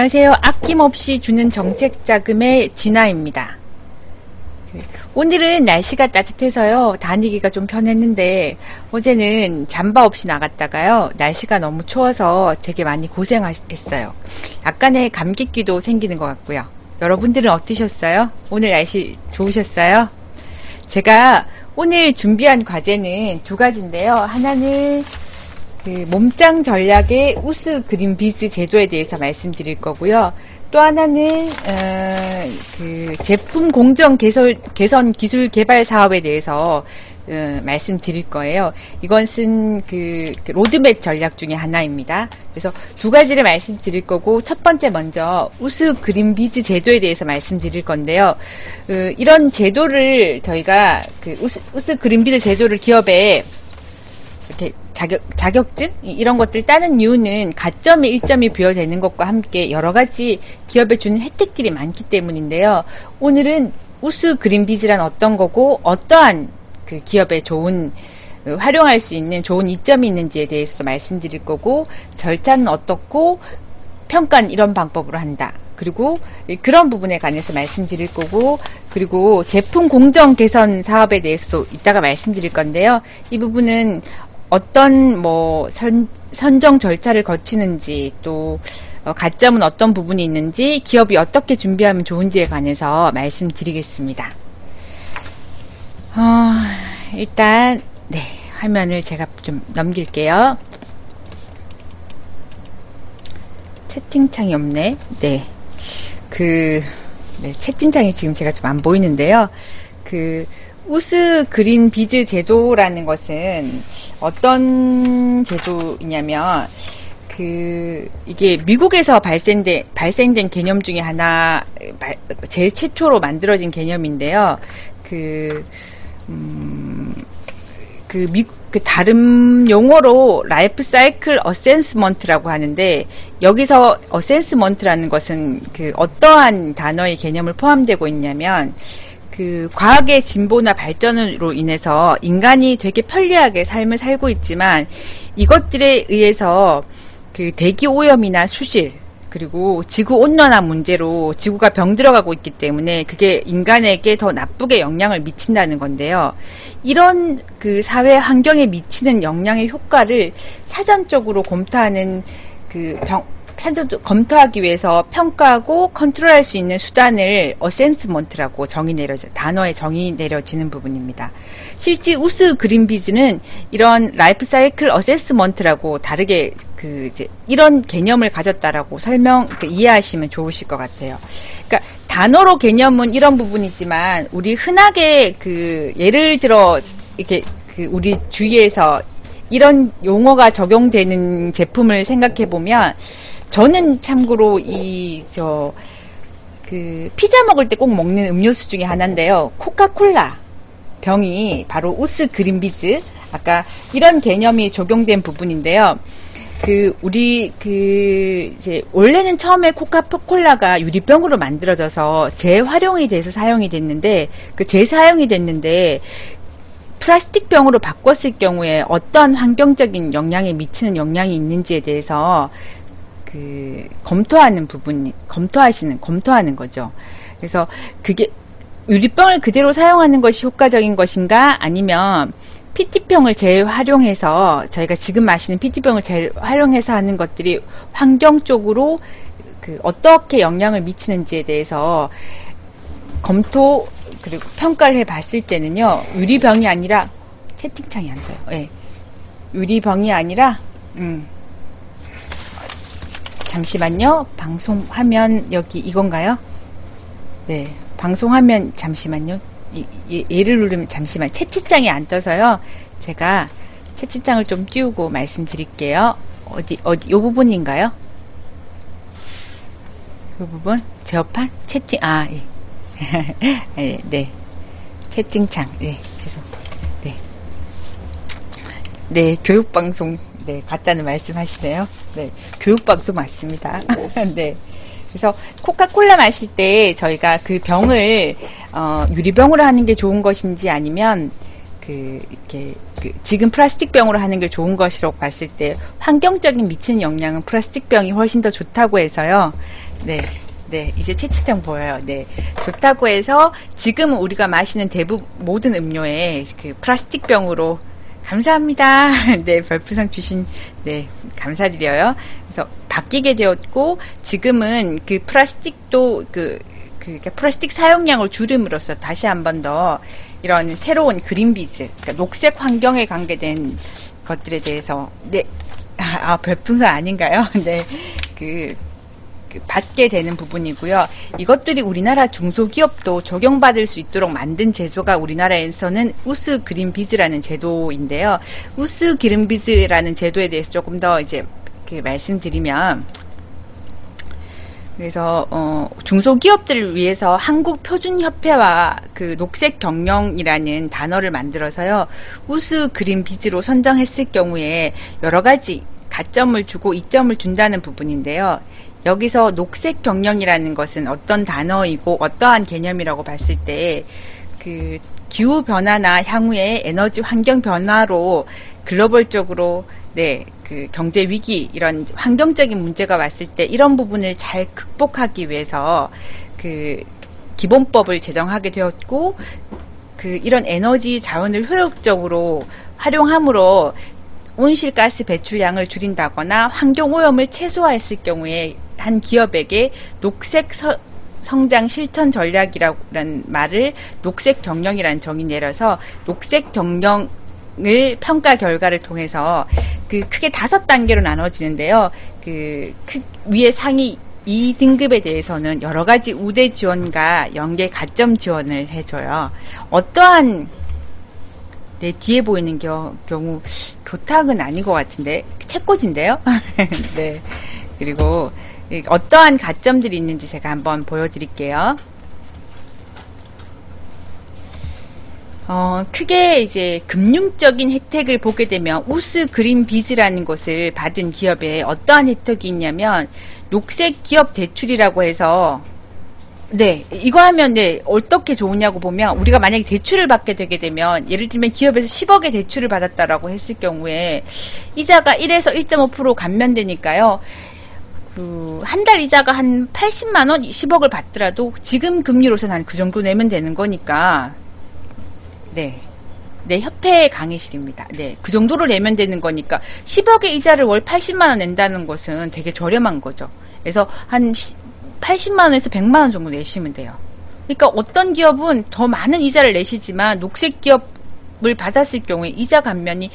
안녕하세요. 아낌없이 주는 정책자금의 진아입니다. 오늘은 날씨가 따뜻해서요. 다니기가 좀 편했는데 어제는 잠바 없이 나갔다가요. 날씨가 너무 추워서 되게 많이 고생했어요. 약간의 감기기도 생기는 것 같고요. 여러분들은 어떠셨어요? 오늘 날씨 좋으셨어요? 제가 오늘 준비한 과제는 두 가지인데요. 하나는 몸짱 전략의 우스 그린 비즈 제도에 대해서 말씀드릴 거고요. 또 하나는 제품 공정 개선 기술 개발 사업에 대해서 말씀드릴 거예요. 이것은 로드맵 전략 중에 하나입니다. 그래서 두 가지를 말씀드릴 거고, 첫 번째 먼저 우스 그린 비즈 제도에 대해서 말씀드릴 건데요. 이런 제도를 저희가 우스 그린 비즈 제도를 기업에 이렇게 자격증? 이런 것들 따는 이유는 가점이 1점이 부여되는 것과 함께 여러 가지 기업에 주는 혜택들이 많기 때문인데요. 오늘은 우스 그린 비즈란 어떤 거고, 어떠한 기업에 좋은, 활용할 수 있는 좋은 이점이 있는지에 대해서도 말씀드릴 거고, 절차는 어떻고, 평가는 이런 방법으로 한다. 그리고 그런 부분에 관해서 말씀드릴 거고, 그리고 제품 공정 개선 사업에 대해서도 이따가 말씀드릴 건데요. 이 부분은 어떤 선정 절차를 거치는지, 또 가점은 어떤 부분이 있는지, 기업이 어떻게 준비하면 좋은지에 관해서 말씀드리겠습니다. 일단 화면을 제가 좀 넘길게요. 채팅창이 없네. 채팅창이 지금 제가 좀 안 보이는데요. 우스 그린 비즈 제도라는 것은 어떤 제도이냐면, 이게 미국에서 발생된 개념 중에 하나, 제일 최초로 만들어진 개념인데요. 다른 용어로 라이프 사이클 어센스먼트라고 하는데, 여기서 어센스먼트라는 것은 어떠한 단어의 개념을 포함되고 있냐면, 과학의 진보나 발전으로 인해서 인간이 되게 편리하게 삶을 살고 있지만, 이것들에 의해서 대기 오염이나 수질, 그리고 지구 온난화 문제로 지구가 병들어가고 있기 때문에 그게 인간에게 더 나쁘게 영향을 미친다는 건데요. 이런 사회 환경에 미치는 영향의 효과를 사전적으로 검토하기 위해서 평가하고 컨트롤할 수 있는 수단을 어센스먼트라고 단어에 정의 내려지는 부분입니다. 실제 우스 그린 비즈는 이런 라이프 사이클 어세스먼트라고 다르게 이런 개념을 가졌다라고 이해하시면 좋으실 것 같아요. 그러니까 단어로 개념은 이런 부분이지만, 우리 흔하게 예를 들어 이렇게 우리 주위에서 이런 용어가 적용되는 제품을 생각해 보면, 저는 참고로 피자 먹을 때 꼭 먹는 음료수 중에 하나인데요. 코카콜라 병이 바로 우스 그린 비즈, 아까 이런 개념이 적용된 부분인데요. 원래는 처음에 코카콜라가 유리병으로 만들어져서 재활용이 돼서 사용이 됐는데, 재사용이 됐는데, 플라스틱 병으로 바꿨을 경우에 어떠한 환경적인 영향에 미치는 영향이 있는지에 대해서 검토하는 거죠. 그래서 그게 유리병을 그대로 사용하는 것이 효과적인 것인가, 아니면 PT병을 재활용해서, 저희가 지금 마시는 PT병을 재활용해서 하는 것들이 환경적으로 어떻게 영향을 미치는지에 대해서 검토 그리고 평가를 해봤을 때는요, 유리병이 아니라, 채팅창이 안 떠요. 네. 유리병이 아니라, 잠시만요. 방송화면 여기 이건가요? 네. 방송화면 잠시만요. 얘를 누르면 잠시만. 채팅창이 안 떠서요. 제가 채팅창을 좀 띄우고 말씀드릴게요. 이 부분인가요? 이 부분? 제어판? 네. 채팅창. 네. 네. 교육방송. 네. 같다는 말씀 하시네요. 네. 교육방송 맞습니다. 네. 그래서 코카콜라 마실 때 저희가 병을 유리병으로 하는 게 좋은 것인지, 아니면 지금 플라스틱 병으로 하는 게 좋은 것이라고 봤을 때 환경적인 미치는 영향은 플라스틱 병이 훨씬 더 좋다고 해서요. 네. 네, 이제 채팅창 보여요. 네. 좋다고 해서 지금 우리가 마시는 대부분 모든 음료에 그 플라스틱 병으로 감사합니다. 네, 별풍선 주신, 네, 감사드려요. 그래서 바뀌게 되었고, 지금은 그 플라스틱도 플라스틱 사용량을 줄임으로써 다시 한 번 더 이런 새로운 그린비즈, 그러니까 녹색 환경에 관계된 것들에 대해서, 네, 별풍선 아닌가요? 네, 받게 되는 부분이고요. 이것들이 우리나라 중소기업도 적용받을 수 있도록 만든 제도가 우리나라에서는 우스 그린비즈라는 제도인데요. 우스 그린비즈라는 제도에 대해서 조금 더 이제 말씀드리면, 그래서 중소기업들을 위해서 한국표준협회와 그 녹색경영이라는 단어를 만들어서요. 우스 그린비즈로 선정했을 경우에 여러 가지 가점을 주고 이점을 준다는 부분인데요. 여기서 녹색 경영이라는 것은 어떤 단어이고 어떠한 개념이라고 봤을 때 그 기후 변화나 향후의 에너지 환경 변화로 글로벌적으로 네, 그 경제 위기 이런 환경적인 문제가 왔을 때 이런 부분을 잘 극복하기 위해서 그 기본법을 제정하게 되었고 그 이런 에너지 자원을 효율적으로 활용함으로 온실가스 배출량을 줄인다거나 환경오염을 최소화했을 경우에 한 기업에게 녹색 성장 실천 전략이라는 말을 녹색 경영이라는 정의 내려서 녹색 경영을 평가 결과를 통해서 그 크게 5단계로 나눠지는데요. 그 위에 상위 2등급에 대해서는 여러 가지 우대 지원과 연계 가점 지원을 해줘요. 어떠한 네, 뒤에 보이는 경우 교탁은 아닌 것 같은데 책꽂인데요. 네. 그리고 어떠한 가점들이 있는지 제가 한번 보여드릴게요. 크게 이제 금융적인 혜택을 보게 되면 우스 그린비즈라는 것을 받은 기업에 어떠한 혜택이 있냐면 녹색 기업 대출이라고 해서 네, 이거 하면 네, 어떻게 좋으냐고 보면 우리가 만약에 대출을 받게 되게 되면 예를 들면 기업에서 10억의 대출을 받았다라고 했을 경우에 이자가 1에서 1.5% 감면되니까요. 한 달 이자가 한 80만 원, 10억을 받더라도 지금 금리로서는 한 그 정도 내면 되는 거니까 네. 네, 협회 강의실입니다. 네, 그 정도로 내면 되는 거니까 10억의 이자를 월 80만 원 낸다는 것은 되게 저렴한 거죠. 그래서 한 80만 원에서 100만 원 정도 내시면 돼요. 그러니까 어떤 기업은 더 많은 이자를 내시지만 녹색 기업을 받았을 경우에 이자 감면이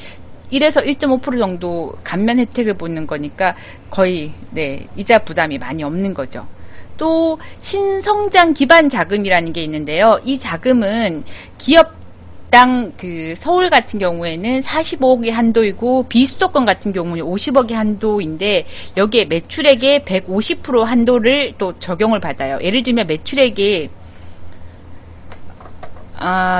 1에서 1.5% 정도 감면 혜택을 보는 거니까 거의 네, 이자 부담이 많이 없는 거죠. 또 신성장 기반 자금이라는 게 있는데요. 이 자금은 기업당 그 서울 같은 경우에는 45억이 한도이고 비수도권 같은 경우는 50억이 한도인데 여기에 매출액의 150% 한도를 또 적용을 받아요. 예를 들면 매출액이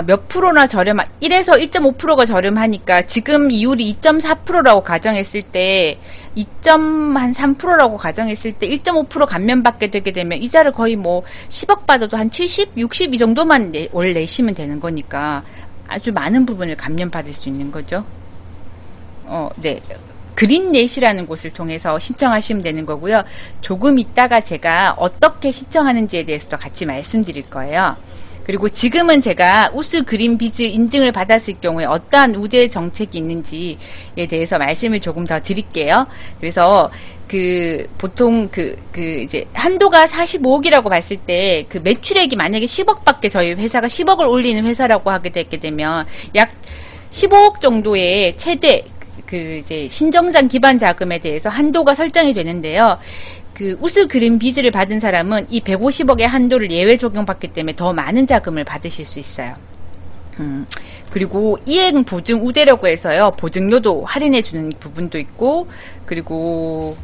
몇 프로나 1에서 1.5%가 저렴하니까 지금 이율이 2.4%라고 가정했을 때 2.3%라고 가정했을 때 1.5% 감면받게 되게 되면 이자를 거의 뭐 10억 받아도 한 70, 60 이 정도만 월 내시면 되는 거니까 아주 많은 부분을 감면받을 수 있는 거죠. 네. 그린넷이라는 곳을 통해서 신청하시면 되는 거고요. 조금 있다가 제가 어떻게 신청하는지에 대해서도 같이 말씀드릴 거예요. 그리고 지금은 제가 우스 그린비즈 인증을 받았을 경우에 어떠한 우대 정책이 있는지에 대해서 말씀을 조금 더 드릴게요. 그래서 보통 이제 한도가 45억이라고 봤을 때 그 매출액이 만약에 10억밖에 저희 회사가 10억을 올리는 회사라고 하게 되게 되면 약 15억 정도의 최대 이제 신정산 기반 자금에 대해서 한도가 설정이 되는데요. 우스 그린비즈를 받은 사람은 이 150억의 한도를 예외 적용받기 때문에 더 많은 자금을 받으실 수 있어요. 그리고 이행 보증 우대라고 해서요. 보증료도 할인해 주는 부분도 있고, 그리고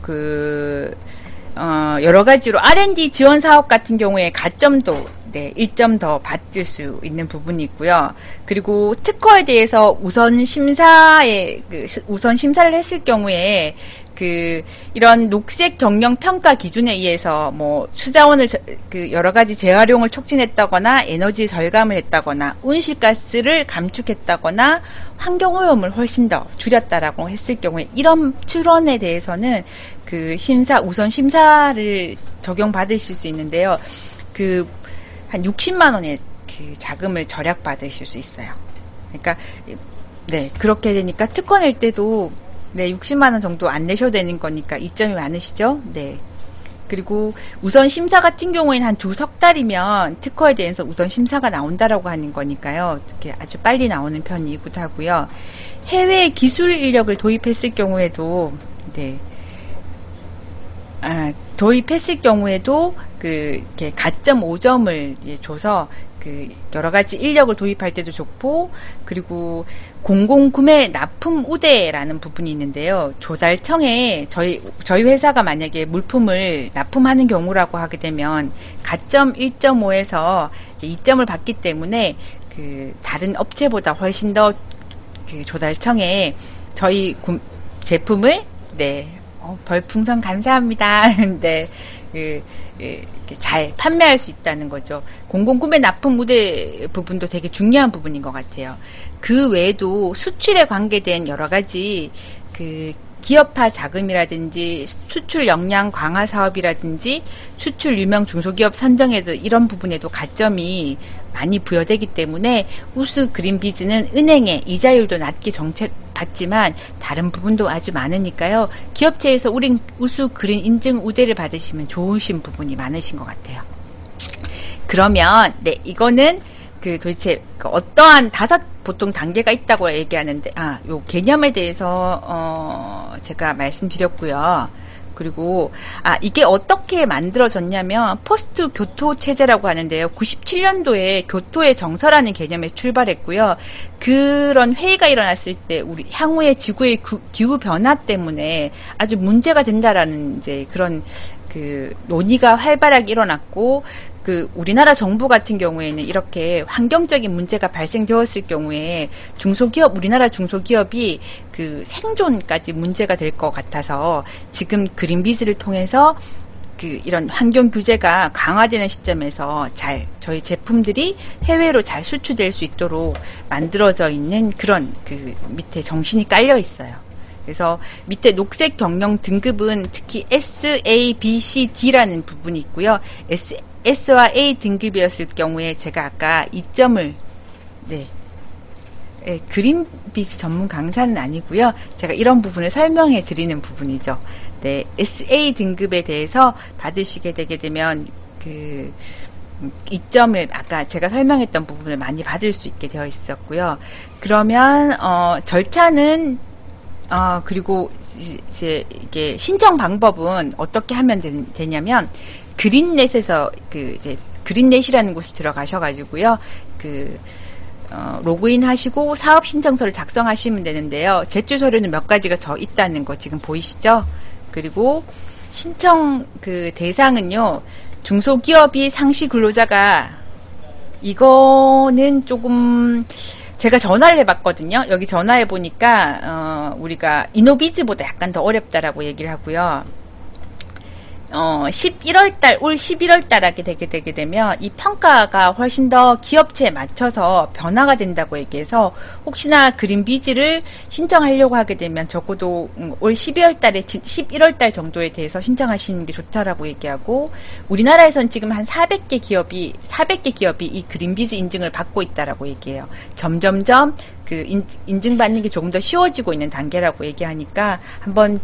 여러 가지로 R&D 지원 사업 같은 경우에 가점도 네, 1점 더 받을 수 있는 부분이 있고요. 그리고 특허에 대해서 우선 심사를 했을 경우에 이런 녹색 경영 평가 기준에 의해서 뭐 수자원을 여러 가지 재활용을 촉진했다거나 에너지 절감을 했다거나 온실가스를 감축했다거나 환경오염을 훨씬 더 줄였다라고 했을 경우에 이런 출원에 대해서는 그 우선 심사를 적용받으실 수 있는데요. 한 60만 원의 그 자금을 절약받으실 수 있어요. 그러니까, 네, 그렇게 되니까 특허 낼 때도, 네, 60만 원 정도 안 내셔도 되는 거니까 이점이 많으시죠? 네. 그리고 우선 심사 같은 경우에는 한 2-3달이면 특허에 대해서 우선 심사가 나온다라고 하는 거니까요. 이렇게 아주 빨리 나오는 편이기도 하고요. 해외 기술 인력을 도입했을 경우에도, 네. 도입했을 경우에도 이렇게 가점 5점을 줘서 여러 가지 인력을 도입할 때도 좋고, 그리고 공공구매 납품 우대라는 부분이 있는데요. 조달청에 저희 회사가 만약에 물품을 납품하는 경우라고 하게 되면 가점 1.5에서 2점을 받기 때문에 다른 업체보다 훨씬 더 조달청에 저희 제품을, 네, 별풍선 감사합니다. 네, 잘 판매할 수 있다는 거죠. 공공구매 납품 우대 부분도 되게 중요한 부분인 것 같아요. 그 외에도 수출에 관계된 여러 가지 기업화 자금이라든지 수출 역량 강화 사업이라든지 수출 유명 중소기업 선정에도 이런 부분에도 가점이 많이 부여되기 때문에 우수 그린비즈는 은행의 이자율도 낮게 정책받지만 다른 부분도 아주 많으니까요. 기업체에서 우수 그린 인증 우대를 받으시면 좋으신 부분이 많으신 것 같아요. 그러면 네, 이거는 도대체 어떠한 5 보통 단계가 있다고 얘기하는데 요 개념에 대해서 제가 말씀드렸고요. 그리고 이게 어떻게 만들어졌냐면 포스트 교토 체제라고 하는데요. 97년도에 교토의 정서라는 개념에 출발했고요. 그런 회의가 일어났을 때 우리 향후의 지구의 기후 변화 때문에 아주 문제가 된다라는 이제 그런 논의가 활발하게 일어났고, 우리나라 정부 같은 경우에는 이렇게 환경적인 문제가 발생되었을 경우에 우리나라 중소기업이 생존까지 문제가 될 것 같아서 지금 그린비즈를 통해서 이런 환경 규제가 강화되는 시점에서 저희 제품들이 해외로 잘 수출될 수 있도록 만들어져 있는 그런 밑에 정신이 깔려 있어요. 그래서 밑에 녹색 경영 등급은 특히 S, A, B, C, D라는 부분이 있고요. S와 A 등급이었을 경우에 제가 아까 2점을 그린비즈 전문 강사는 아니고요. 제가 이런 부분을 설명해 드리는 부분이죠. 네, SA 등급에 대해서 받으시게 되게 되면 2점을 아까 제가 설명했던 부분을 많이 받을 수 있게 되어 있었고요. 그러면 절차는 그리고 이제 이게 신청 방법은 어떻게 하면 되냐면 그린넷에서 이제 그린넷이라는 곳에 들어가셔가지고요. 로그인 하시고 사업 신청서를 작성하시면 되는데요. 제출 서류는 몇 가지가 있다는 거 지금 보이시죠? 그리고 신청 대상은요. 중소기업이 상시 근로자가 이거는 조금 제가 전화를 해봤거든요. 여기 전화해 보니까 우리가 이노비즈보다 약간 더 어렵다라고 얘기를 하고요. 11월달 올 11월달 하게 되게 되면 이 평가가 훨씬 더 기업체에 맞춰서 변화가 된다고 얘기해서 혹시나 그린비즈를 신청하려고 하게 되면 적어도 올 12월달에 11월달 정도에 대해서 신청하시는 게 좋다라고 얘기하고, 우리나라에선 지금 한 400개 기업이 이 그린비즈 인증을 받고 있다라고 얘기해요. 점점점 인증받는 게 조금 더 쉬워지고 있는 단계라고 얘기하니까 한번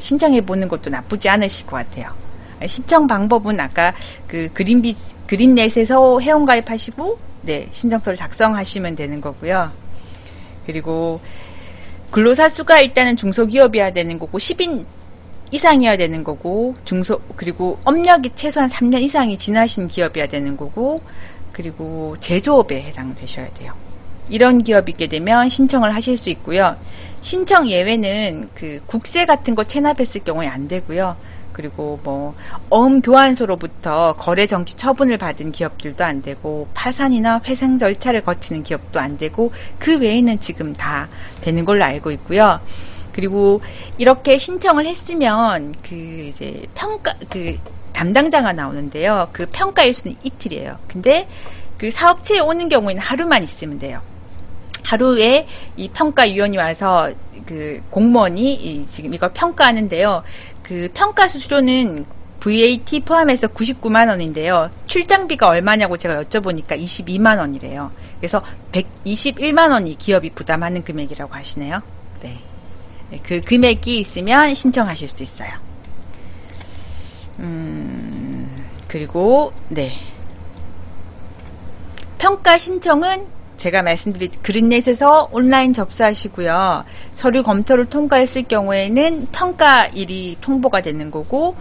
신청해 보는 것도 나쁘지 않으실 것 같아요. 신청 방법은 아까 그린넷에서 회원가입하시고 네, 신청서를 작성하시면 되는 거고요. 그리고 근로사 수가 일단은 중소기업이어야 되는 거고 10인 이상이어야 되는 거고 그리고 업력이 최소한 3년 이상이 지나신 기업이어야 되는 거고, 그리고 제조업에 해당되셔야 돼요. 이런 기업이 있게 되면 신청을 하실 수 있고요. 신청 예외는 국세 같은 거 체납했을 경우에 안 되고요. 그리고 어음교환소로부터 거래 정지 처분을 받은 기업들도 안 되고, 파산이나 회생 절차를 거치는 기업도 안 되고, 그 외에는 지금 다 되는 걸로 알고 있고요. 그리고 이렇게 신청을 했으면 이제 담당자가 나오는데요. 평가 일수는 이틀이에요. 근데 사업체에 오는 경우에는 하루만 있으면 돼요. 하루에 이 평가위원이 와서 공무원이 지금 이걸 평가하는데요. 그 평가 수수료는 VAT 포함해서 99만 원인데요. 출장비가 얼마냐고 제가 여쭤보니까 22만 원이래요. 그래서 121만 원이 기업이 부담하는 금액이라고 하시네요. 네. 그 금액이 있으면 신청하실 수 있어요. 그리고 네. 평가 신청은 제가 말씀드린 그린넷에서 온라인 접수하시고요. 서류 검토를 통과했을 경우에는 평가일이 통보가 되는 거고,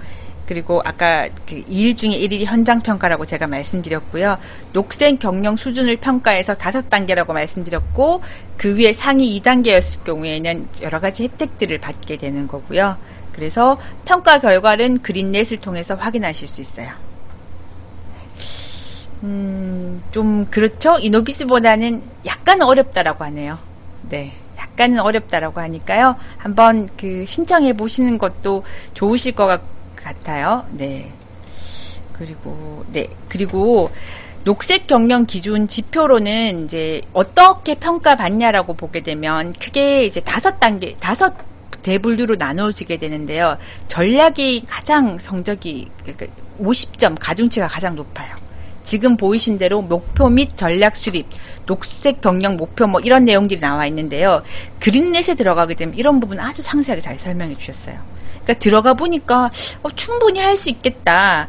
그리고 아까 그 2일 중에 1일이 현장 평가라고 제가 말씀드렸고요. 녹색 경영 수준을 평가해서 5단계라고 말씀드렸고, 그 위에 상위 2단계였을 경우에는 여러 가지 혜택들을 받게 되는 거고요. 그래서 평가 결과는 그린넷을 통해서 확인하실 수 있어요. 좀 그렇죠? 이노비스보다는 약간 어렵다라고 하네요. 네, 약간은 어렵다라고 하니까요. 한번 그 신청해 보시는 것도 좋으실 것 같아요. 네. 그리고 녹색 경영 기준 지표로는 이제 어떻게 평가받냐라고 보게 되면 크게 이제 5단계, 5대분류로 나눠지게 되는데요. 전략이 가장 성적이 50점, 가중치가 가장 높아요. 지금 보이신 대로 목표 및 전략 수립, 녹색 경영 목표 뭐 이런 내용들이 나와 있는데요. 그린넷에 들어가게 되면 이런 부분 아주 상세하게 잘 설명해 주셨어요. 그러니까 들어가 보니까 충분히 할 수 있겠다.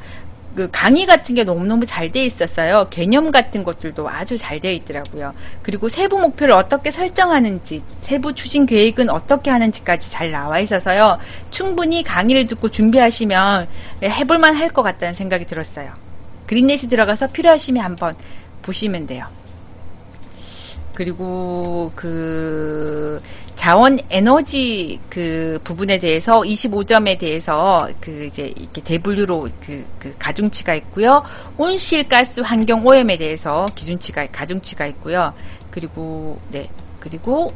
그 강의 같은 게 너무너무 잘 돼 있었어요. 개념 같은 것들도 아주 잘 되어 있더라고요. 그리고 세부 목표를 어떻게 설정하는지, 세부 추진 계획은 어떻게 하는지까지 잘 나와 있어서요. 충분히 강의를 듣고 준비하시면 해볼만 할 것 같다는 생각이 들었어요. 그린넷에 들어가서 필요하시면 한번 보시면 돼요. 그리고 그 자원 에너지 그 부분에 대해서 25점에 대해서 그 이제 이렇게 대분류로 그 가중치가 있고요. 온실가스 환경 오염에 대해서 기준치가 가중치가 있고요. 그리고 네. 그리고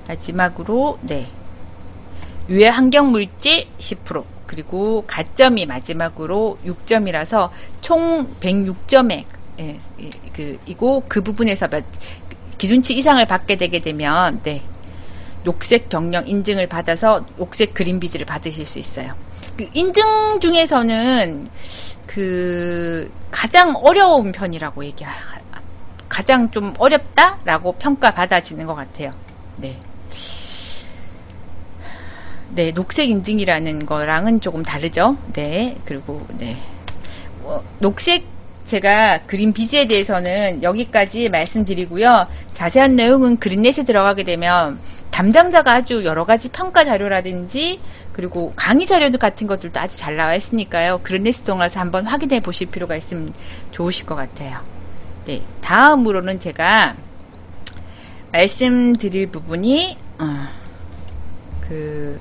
마지막으로 네. 유해 환경 물질 10%. 그리고 가점이 마지막으로 6점이라서 총 106점에 이고 그 부분에서 기준치 이상을 받게 되게 되면 네, 녹색 경영 인증을 받아서 녹색 그린비즈를 받으실 수 있어요. 그 인증 중에서는 그 가장 어려운 편이라고 가장 좀 어렵다라고 평가받아지는 것 같아요. 네. 네, 녹색 인증이라는 거랑은 조금 다르죠. 네, 그리고 네, 녹색 제가 그린 비즈에 대해서는 여기까지 말씀드리고요. 자세한 내용은 그린넷에 들어가게 되면 담당자가 아주 여러 가지 평가 자료라든지 그리고 강의 자료 같은 것들도 아주 잘 나와 있으니까요. 그린넷에 들어가서 한번 확인해 보실 필요가 있으면 좋으실 것 같아요. 네, 다음으로는 제가 말씀드릴 부분이 그